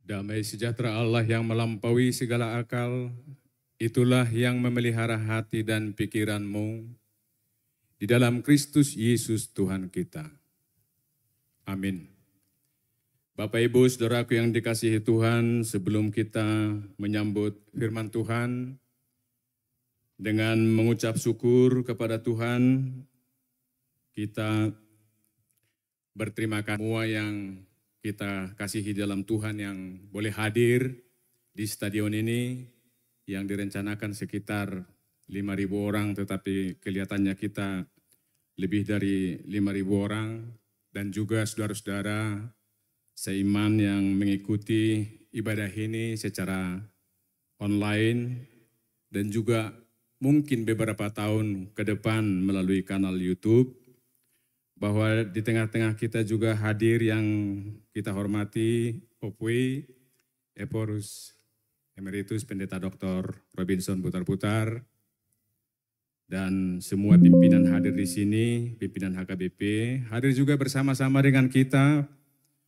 Damai sejahtera Allah yang melampaui segala akal, itulah yang memelihara hati dan pikiranmu di dalam Kristus Yesus Tuhan kita. Amin. Bapak Ibu Saudaraku yang dikasihi Tuhan, sebelum kita menyambut firman Tuhan dengan mengucap syukur kepada Tuhan, kita berterima kasih semua yang kita kasihi dalam Tuhan yang boleh hadir di stadion ini yang direncanakan sekitar 5.000 orang, tetapi kelihatannya kita lebih dari 5.000 orang, dan juga saudara-saudara seiman yang mengikuti ibadah ini secara online, dan juga mungkin beberapa tahun ke depan melalui kanal YouTube, bahwa di tengah-tengah kita juga hadir yang kita hormati Opwe Eporus Emeritus Pendeta Dr. Robinson Putar-Putar, dan semua pimpinan hadir di sini, pimpinan HKBP, hadir juga bersama-sama dengan kita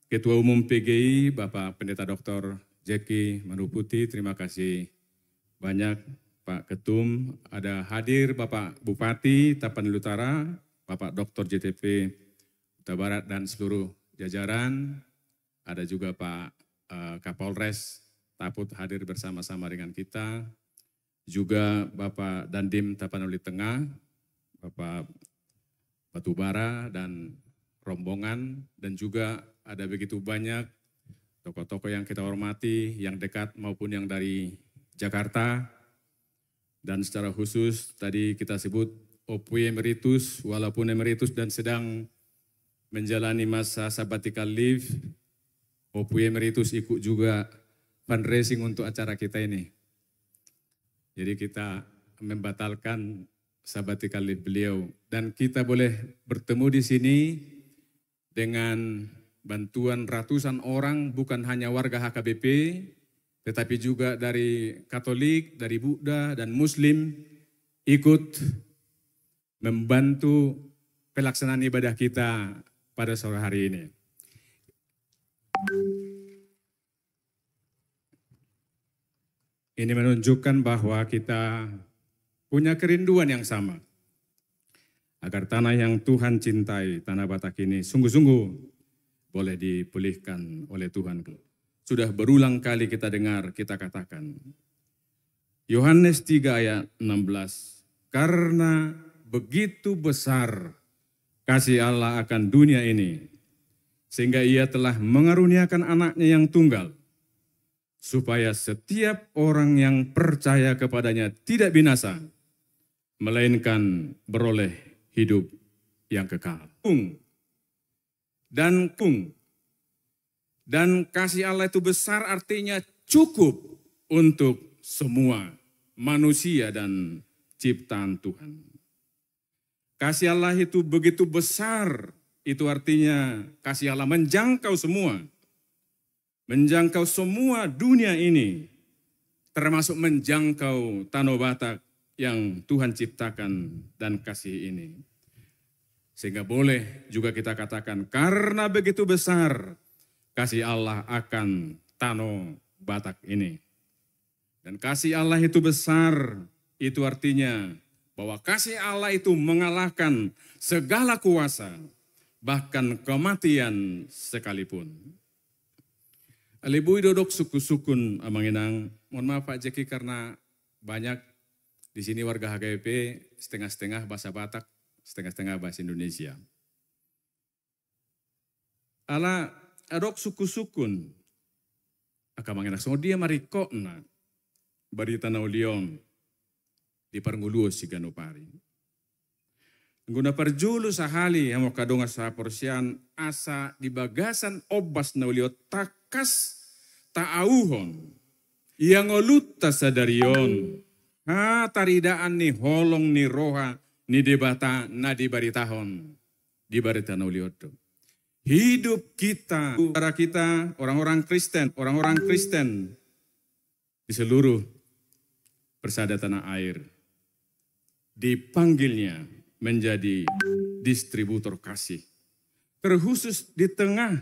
Ketua Umum PGI Bapak Pendeta Dr. Jeki Manuputi, terima kasih banyak Pak Ketum, ada hadir Bapak Bupati Tapanuli Utara, Bapak Dr. JTP Kota Barat dan seluruh jajaran, ada juga Pak Kapolres Taput hadir bersama-sama dengan kita, juga Bapak Dandim Tapanuli Tengah, Bapak Batubara dan rombongan, dan juga ada begitu banyak tokoh-tokoh yang kita hormati, yang dekat maupun yang dari Jakarta, dan secara khusus tadi kita sebut Opwe Emeritus, walaupun Emeritus dan sedang menjalani masa sabbatical leave, Opwe Emeritus ikut juga fundraising untuk acara kita ini. Jadi kita membatalkan sabbatical leave beliau, dan kita boleh bertemu di sini dengan bantuan ratusan orang, bukan hanya warga HKBP, tetapi juga dari Katolik, dari Buddha dan Muslim ikut membantu pelaksanaan ibadah kita pada sore hari ini. Ini menunjukkan bahwa kita punya kerinduan yang sama, agar tanah yang Tuhan cintai, tanah Batak ini sungguh-sungguh boleh dipulihkan oleh Tuhan. Sudah berulang kali kita dengar, kita katakan, Yohanes 3 ayat 16, karena begitu besar kasih Allah akan dunia ini, sehingga ia telah mengaruniakan anaknya yang tunggal, supaya setiap orang yang percaya kepadanya tidak binasa, melainkan beroleh hidup yang kekal. Dan kasih Allah itu besar artinya cukup untuk semua manusia dan ciptaan Tuhan. Kasih Allah itu begitu besar, itu artinya kasih Allah menjangkau semua. Menjangkau semua dunia ini, termasuk menjangkau Tanah Batak yang Tuhan ciptakan dan kasih ini. Sehingga boleh juga kita katakan, karena begitu besar kasih Allah akan Tanah Batak ini. Dan kasih Allah itu besar, itu artinya bahwa kasih Allah itu mengalahkan segala kuasa, bahkan kematian sekalipun. Alibu dodok suku-sukun amanginang, mohon maaf Pak Jeki karena banyak di sini warga HKBP setengah-setengah bahasa Batak, setengah-setengah bahasa Indonesia. Ala adok suku-sukun, akamanginak so dia mariko na barita na ulion di Parnguluo si Ganopari. Guna perjulu sahali yang kadonga sa porsian asa di bagasan obas na uliot takas taauhon yang oluta sadarion ha taridaan ni holong ni roha ni debata na di baritahon di barita na uliot. Hidup kita, para kita orang-orang Kristen di seluruh persada tanah air dipanggilnya menjadi distributor kasih. Terkhusus di tengah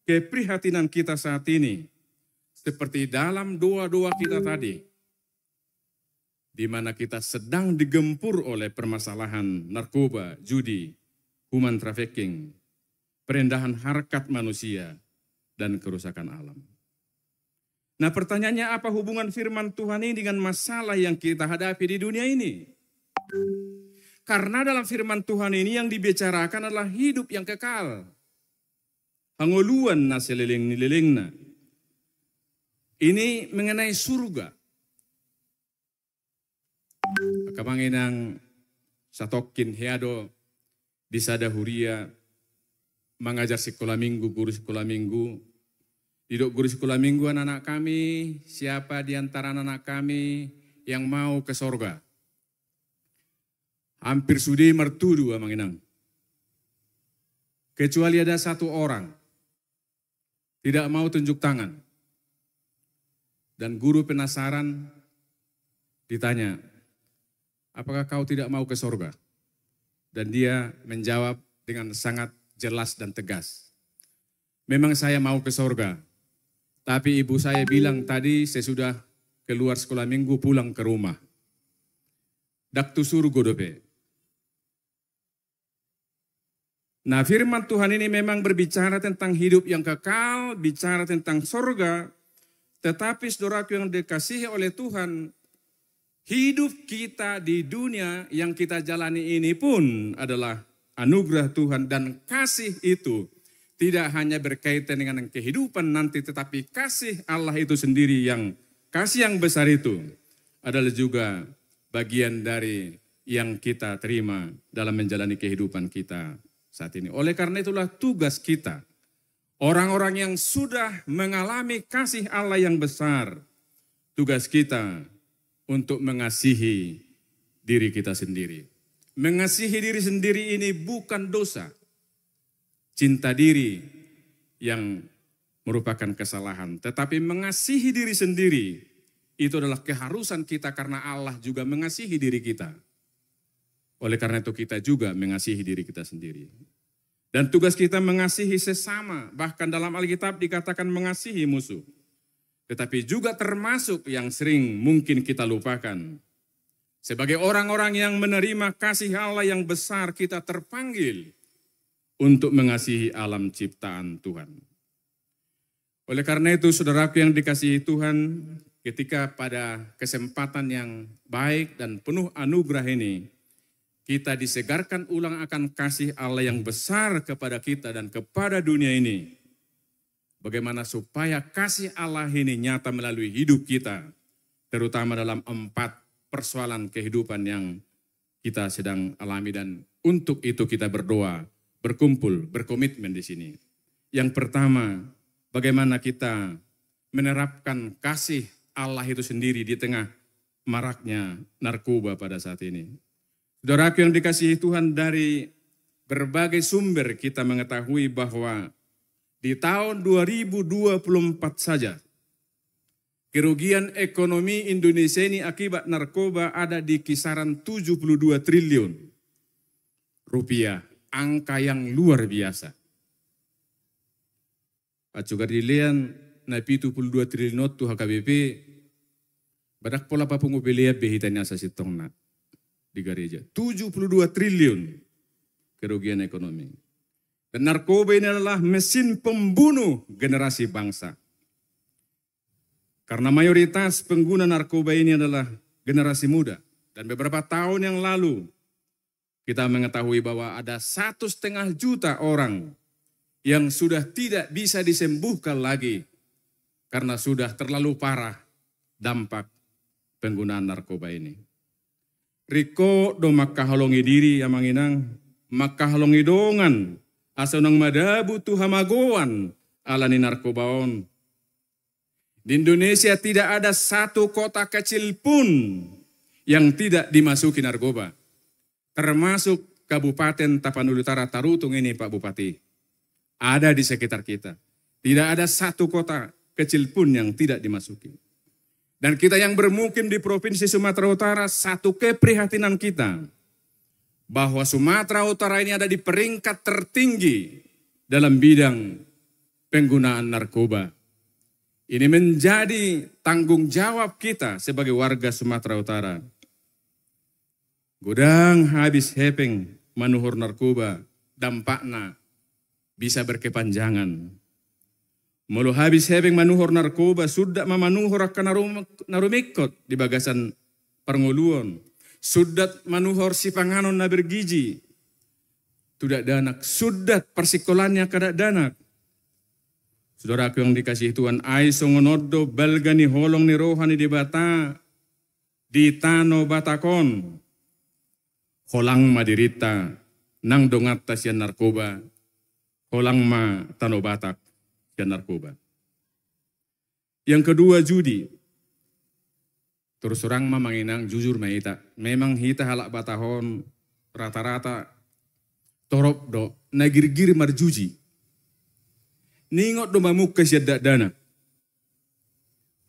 keprihatinan kita saat ini, seperti dalam doa-doa kita tadi, di mana kita sedang digempur oleh permasalahan narkoba, judi, human trafficking, perendahan harkat manusia, dan kerusakan alam. Nah, pertanyaannya, apa hubungan firman Tuhan ini dengan masalah yang kita hadapi di dunia ini? Karena dalam firman Tuhan ini yang dibicarakan adalah hidup yang kekal. Hangoluan na seliling-nililingna. Ini mengenai surga. Kamanginang satokin heado di Sadahuria mengajar sekolah minggu, guru sekolah minggu. Diduk guru sekolah minggu anak-anak kami, siapa di antara anak-anak kami yang mau ke sorga? Hampir sudi mertudu amanginang. Kecuali ada satu orang tidak mau tunjuk tangan. Dan guru penasaran ditanya, apakah kau tidak mau ke sorga? Dan dia menjawab dengan sangat jelas dan tegas. Memang saya mau ke sorga. Tapi ibu saya bilang tadi sesudah keluar sekolah minggu pulang ke rumah. Daktu surga dope. Nah, firman Tuhan ini memang berbicara tentang hidup yang kekal, bicara tentang sorga. Tetapi saudaraku yang dikasihi oleh Tuhan, hidup kita di dunia yang kita jalani ini pun adalah anugerah Tuhan, dan kasih itu tidak hanya berkaitan dengan kehidupan nanti, tetapi kasih Allah itu sendiri, yang kasih yang besar itu adalah juga bagian dari yang kita terima dalam menjalani kehidupan kita saat ini. Oleh karena itulah tugas kita, orang-orang yang sudah mengalami kasih Allah yang besar, tugas kita untuk mengasihi diri kita sendiri. Mengasihi diri sendiri ini bukan dosa. Cinta diri yang merupakan kesalahan. Tetapi mengasihi diri sendiri itu adalah keharusan kita karena Allah juga mengasihi diri kita. Oleh karena itu kita juga mengasihi diri kita sendiri. Dan tugas kita mengasihi sesama. Bahkan dalam Alkitab dikatakan mengasihi musuh. Tetapi juga termasuk yang sering mungkin kita lupakan. Sebagai orang-orang yang menerima kasih Allah yang besar, kita terpanggil untuk mengasihi alam ciptaan Tuhan. Oleh karena itu, saudaraku yang dikasihi Tuhan, ketika pada kesempatan yang baik dan penuh anugerah ini, kita disegarkan ulang akan kasih Allah yang besar kepada kita dan kepada dunia ini. Bagaimana supaya kasih Allah ini nyata melalui hidup kita, terutama dalam 4 persoalan kehidupan yang kita sedang alami, dan untuk itu kita berdoa, berkumpul, berkomitmen di sini. Yang pertama, bagaimana kita menerapkan kasih Allah itu sendiri di tengah maraknya narkoba pada saat ini. Saudaraku yang dikasihi Tuhan, dari berbagai sumber kita mengetahui bahwa di tahun 2024 saja, kerugian ekonomi Indonesia ini akibat narkoba ada di kisaran 72 triliun rupiah. Angka yang luar biasa. Pak juga dilihat na 72 triliun tu HKBP, badak pola papungu belia behitanya sasitong na di gereja. 72 triliun kerugian ekonomi. Dan narkoba ini adalah mesin pembunuh generasi bangsa. Karena mayoritas pengguna narkoba ini adalah generasi muda. Dan beberapa tahun yang lalu, kita mengetahui bahwa ada 1,5 juta orang yang sudah tidak bisa disembuhkan lagi karena sudah terlalu parah dampak penggunaan narkoba ini. Riko do makahalongi diri amanginang, makahalongi dongan, asunang madabu tu hamagoan alani narkobaon. Di Indonesia tidak ada satu kota kecil pun yang tidak dimasuki narkoba. Termasuk Kabupaten Tapanuli Utara Tarutung ini, Pak Bupati. Ada di sekitar kita. Tidak ada satu kota kecil pun yang tidak dimasuki. Dan kita yang bermukim di Provinsi Sumatera Utara, satu keprihatinan kita, bahwa Sumatera Utara ini ada di peringkat tertinggi dalam bidang penggunaan narkoba. Ini menjadi tanggung jawab kita sebagai warga Sumatera Utara. Godang habis hepeng manuhur narkoba, dampakna bisa berkepanjangan. Mulu habis hepeng manuhur narkoba, sudah mamanuhur akan narumikot di bagasan pernguluan. Sudah manuhur si panganon na bergiji. Tidak danak, sudah persikolannya kada danak. Saudaraku yang dikasihi Tuhan, ai songonodo balgani holong ni rohani di bata, di tano batakon. Holang ma dirita, nang dongat siyan narkoba, holang ma tano batak siyan narkoba. Yang kedua judi. Terus orang ma manginang jujur ma hita. Memang hita halak batahon, rata-rata torop do, nagir-gir marjuji. Ningot do mamuk siya dana.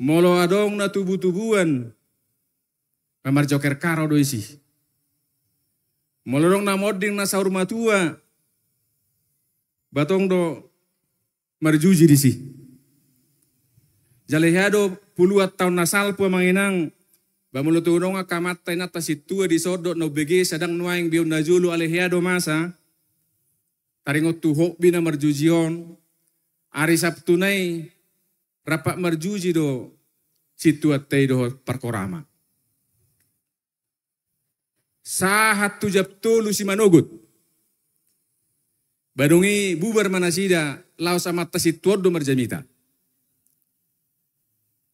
Molo adong na tubu-tubuan. Kamar joker karo do isi. Molo dong na moding na saur matua. Batong do marjuji disi. Jalehado puluhat tahun nasal po manginang. Bamulo tunong akamatay na tasitua di sodo no bege sadang nuaing biyon na julu alehado masa. Taringot tuhok bina marjujion. Hari Sabtu nai rapat marjuji do situat tei do perkorama. Sahat tu jap tulu si manogut. Badungi bubar manasida lau sama tasituat do marjamita.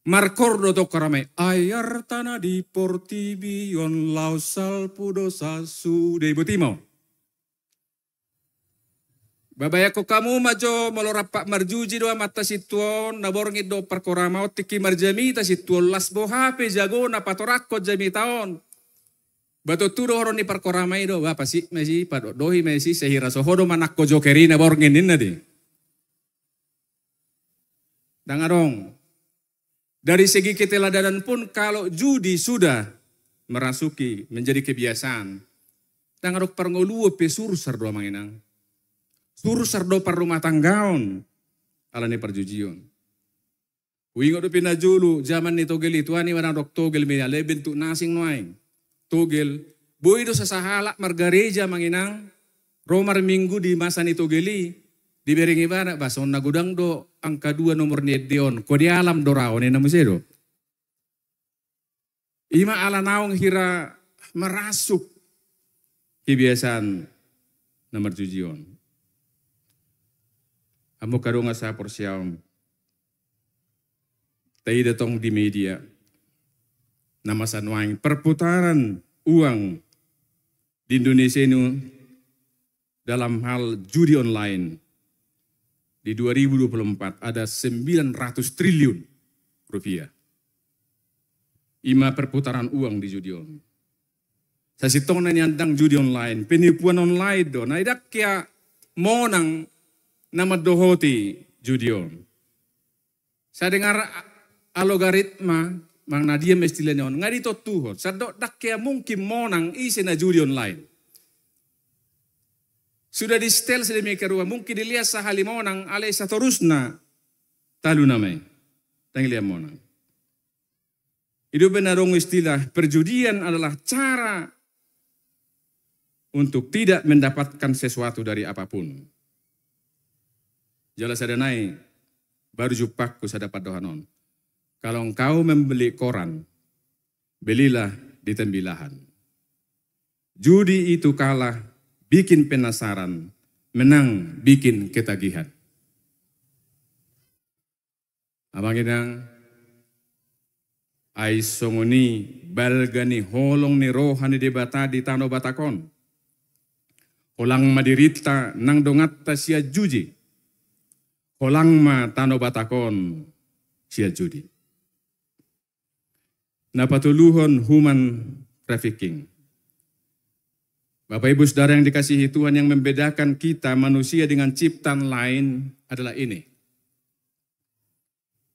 Markor do to karamai ayar tanah di portibion lau salpudo sasu de butimo. Babaya ko kamu majo malorapak marjuji doa mata situon naborngi do perkorama otiki marjamita situon las bohape jago na patorako jami taon. Bato turo horon ni perkorama do bapa si mesi pado dohi mesi sehira sohodo manakko jokeri na borngin ninna di. Dangarong. Dari segi keteladanan pun kalau judi sudah merasuki menjadi kebiasaan. Dangarok perngoluo pesur sardo manginang. Suruh sardo par rumah tanggaon alane perjujion. Uingo do pinajulu zaman ni togel itu ani wana dok togel me ale bentuk nasing noaing. Togel boy do sasahala margareja manginang romar minggu di masa ni togeli dibering ibarat bason nagudang do angka 2 nomor ni deon ko di alam dorao ni namusedo. Ima ala naong hira merasuk kebiasaan nomor jujion. Amo karunga sa porsyam. Tayo datong di media. Nama sanwaing perputaran uang di Indonesia ini dalam hal judi online. Di 2024 ada 900 triliun rupiah. Ima perputaran uang di judi online. Sa sitong na niyandang judi online, penipuan online do, na idak kaya monang nama dohoti judion. Saya dengar algoritma mang nadia mestilanya on ngadi to tuhot. Sadok dak kaya mungkin monang isi na judi online. Sudah di setel sedemikian rupa mungkin dilihat sahali monang alai satorusna talu namai. Tangilia monang. Itu benarong istilah perjudian adalah cara untuk tidak mendapatkan sesuatu dari apapun. Jelas ada naik, baru jupakku saya dapat dohanon. Kalau engkau membeli koran, belilah di tembilahan. Judi itu kalah, bikin penasaran, menang, bikin ketagihan. Abang inang, ai songoni balgani holong ni rohani debata di tano batakon. Holang madirita nang dongatta sia juji. Holang ma tano batakon sia judi. Napatuluhon human trafficking. Bapak Ibu Saudara yang dikasihi Tuhan, yang membedakan kita manusia dengan ciptaan lain adalah ini.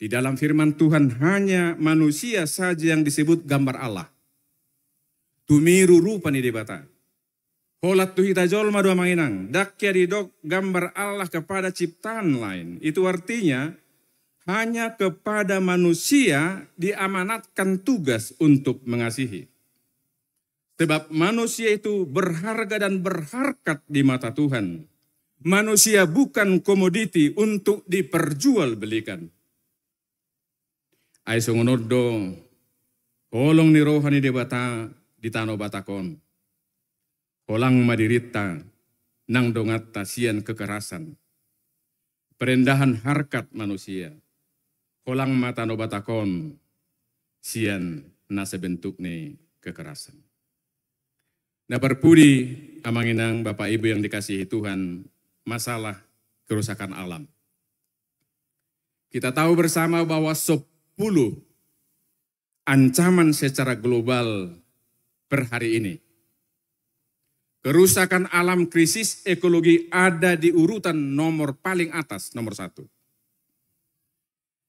Di dalam firman Tuhan hanya manusia saja yang disebut gambar Allah. Tumiru rupa ni debata. Holat tuhita jolma dua manginang. Dakya didok gambar Allah kepada ciptaan lain. Itu artinya hanya kepada manusia diamanatkan tugas untuk mengasihi. Sebab manusia itu berharga dan berharkat di mata Tuhan. Manusia bukan komoditi untuk diperjualbelikan. Ai songonodo holong ni rohani debata di tano batakon. Holang madirita nang dongat tasian kekerasan. Perendahan harkat manusia. Holang mata no batakon sian nasa bentuk ni kekerasan. Nah berpudi amanginang Bapak Ibu yang dikasihi Tuhan, masalah kerusakan alam. Kita tahu bersama bahwa 10 ancaman secara global per hari ini. Kerusakan alam, krisis ekologi ada di urutan nomor paling atas, nomor 1.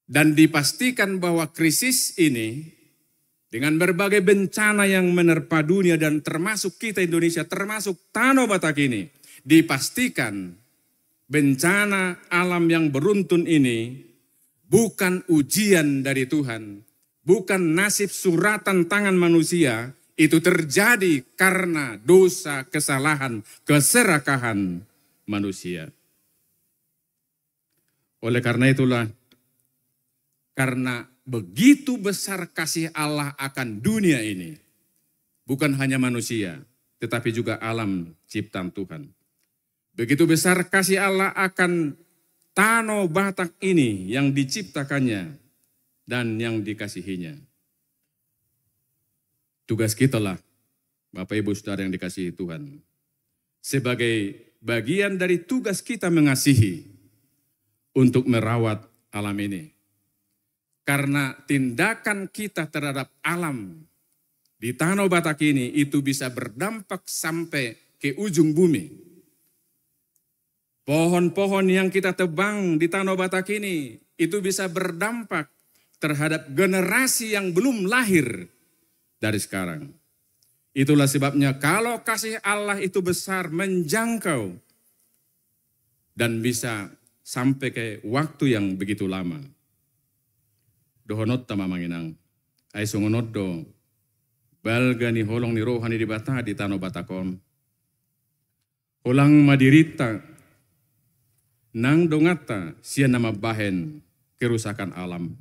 Dan dipastikan bahwa krisis ini dengan berbagai bencana yang menerpa dunia dan termasuk kita Indonesia, termasuk Tanah Batak ini, dipastikan bencana alam yang beruntun ini bukan ujian dari Tuhan, bukan nasib suratan tangan manusia, itu terjadi karena dosa, kesalahan, keserakahan manusia. Oleh karena itulah, karena begitu besar kasih Allah akan dunia ini, bukan hanya manusia, tetapi juga alam ciptaan Tuhan. Begitu besar kasih Allah akan Tanah Batak ini yang diciptakannya dan yang dikasihinya. Tugas kita lah, Bapak Ibu Saudara yang dikasihi Tuhan, sebagai bagian dari tugas kita mengasihi untuk merawat alam ini. Karena tindakan kita terhadap alam di Tanah Batak ini itu bisa berdampak sampai ke ujung bumi. Pohon-pohon yang kita tebang di Tanah Batak ini itu bisa berdampak terhadap generasi yang belum lahir dari sekarang. Itulah sebabnya kalau kasih Allah itu besar, menjangkau dan bisa sampai ke waktu yang begitu lama. Dohonot tama manginang, ay songonot do, balga ni holong ni rohani di bata di Tanah Batakon. Holang madirita, nang dongata siya nama bahen kerusakan alam.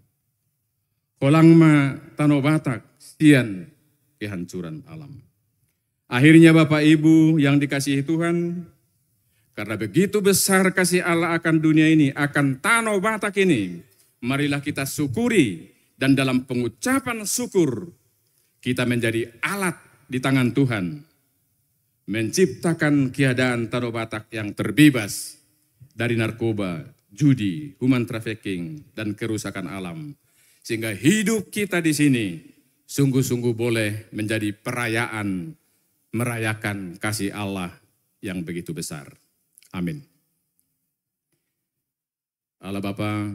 Holang ma Tanah Batak sian kehancuran alam. Akhirnya Bapak Ibu yang dikasihi Tuhan, karena begitu besar kasih Allah akan dunia ini, akan Tanah Batak ini, marilah kita syukuri dan dalam pengucapan syukur kita menjadi alat di tangan Tuhan. Menciptakan keadaan Tanah Batak yang terbebas dari narkoba, judi, human trafficking, dan kerusakan alam. Sehingga hidup kita di sini sungguh-sungguh boleh menjadi perayaan, merayakan kasih Allah yang begitu besar. Amin. Allah Bapa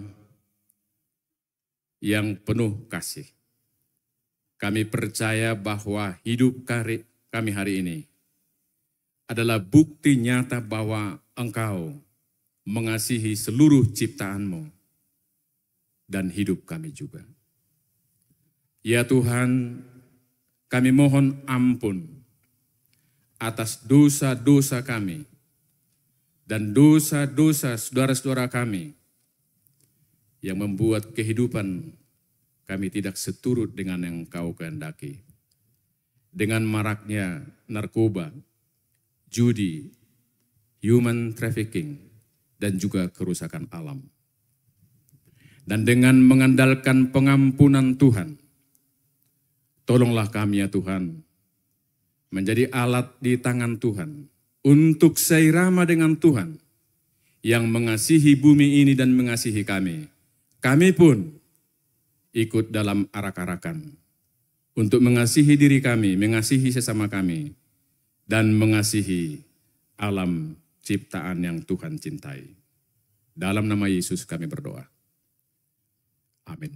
yang penuh kasih, kami percaya bahwa hidup kami hari ini adalah bukti nyata bahwa Engkau mengasihi seluruh ciptaan-Mu dan hidup kami juga. Ya Tuhan, kami mohon ampun atas dosa-dosa kami dan dosa-dosa saudara-saudara kami yang membuat kehidupan kami tidak seturut dengan yang Kau kehendaki. Dengan maraknya narkoba, judi, human trafficking, dan juga kerusakan alam. Dan dengan mengandalkan pengampunan Tuhan, tolonglah kami ya Tuhan, menjadi alat di tangan Tuhan, untuk seirama dengan Tuhan, yang mengasihi bumi ini dan mengasihi kami. Kami pun ikut dalam arak-arakan untuk mengasihi diri kami, mengasihi sesama kami, dan mengasihi alam ciptaan yang Tuhan cintai. Dalam nama Yesus kami berdoa. Amin.